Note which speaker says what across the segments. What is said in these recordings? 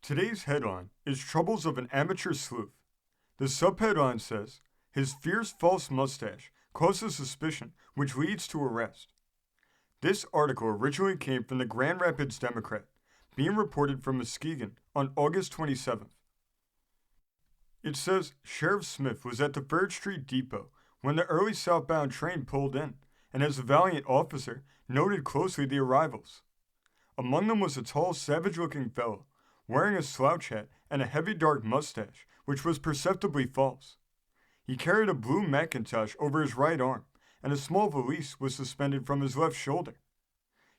Speaker 1: Today's headline is Troubles of an Amateur Sleuth. The subheadline says, his fierce false mustache causes suspicion which leads to arrest. This article originally came from the Grand Rapids Democrat, being reported from Muskegon on August 27th. It says Sheriff Smith was at the 3rd Street Depot when the early southbound train pulled in, and as a valiant officer, noted closely the arrivals. Among them was a tall, savage-looking fellow, wearing a slouch hat and a heavy dark mustache, which was perceptibly false. He carried a blue Macintosh over his right arm, and a small valise was suspended from his left shoulder.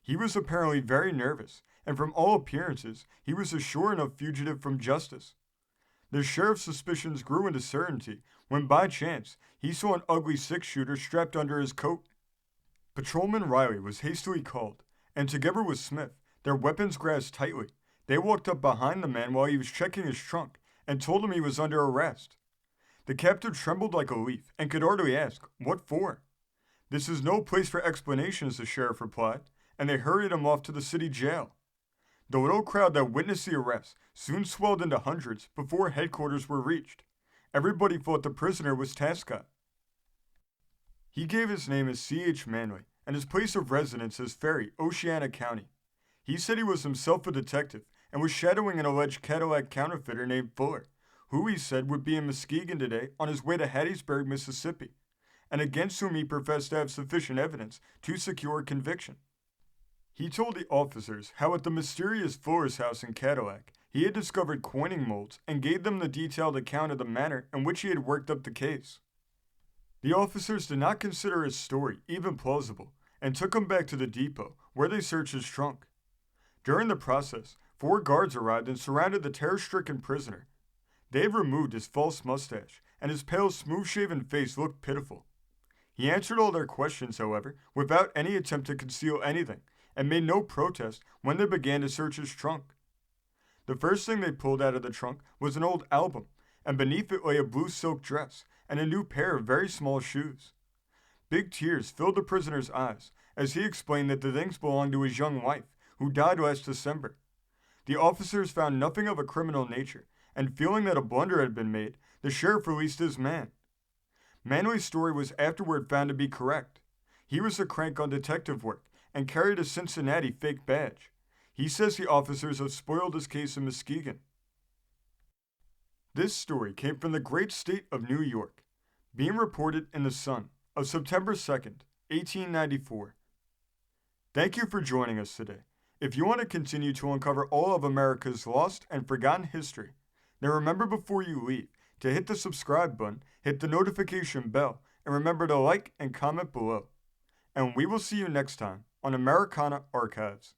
Speaker 1: He was apparently very nervous, and from all appearances, he was a sure enough fugitive from justice. The sheriff's suspicions grew into certainty when, by chance, he saw an ugly six-shooter strapped under his coat. Patrolman Riley was hastily called, and together with Smith, their weapons grasped tightly, they walked up behind the man while he was checking his trunk and told him he was under arrest. The captive trembled like a leaf and could hardly ask, "What for?" "This is no place for explanations," the sheriff replied, and they hurried him off to the city jail. The little crowd that witnessed the arrest soon swelled into hundreds before headquarters were reached. Everybody thought the prisoner was Tascott. He gave his name as C.H. Manley and his place of residence as Ferry, Oceana County. He said he was himself a detective and was shadowing an alleged Cadillac counterfeiter named Fuller, who he said would be in Muskegon today on his way to Hattiesburg, Mississippi, and against whom he professed to have sufficient evidence to secure conviction. He told the officers how at the mysterious Fuller's house in Cadillac, he had discovered coining molds and gave them the detailed account of the manner in which he had worked up the case. The officers did not consider his story even plausible and took him back to the depot, where they searched his trunk. During the process, 4 guards arrived and surrounded the terror-stricken prisoner. They had removed his false mustache, and his pale, smooth-shaven face looked pitiful. He answered all their questions, however, without any attempt to conceal anything, and made no protest when they began to search his trunk. The first thing they pulled out of the trunk was an old album, and beneath it lay a blue silk dress and a new pair of very small shoes. Big tears filled the prisoner's eyes as he explained that the things belonged to his young wife, who died last December. The officers found nothing of a criminal nature, and feeling that a blunder had been made, the sheriff released his man. Manley's story was afterward found to be correct. He was a crank on detective work and carried a Cincinnati fake badge. He says the officers have spoiled his case in Muskegon. This story came from the great state of New York, being reported in the Sun of September 2nd, 1894. Thank you for joining us today. If you want to continue to uncover all of America's lost and forgotten history, then remember before you leave to hit the subscribe button, hit the notification bell, and remember to like and comment below. And we will see you next time on Americana Archives.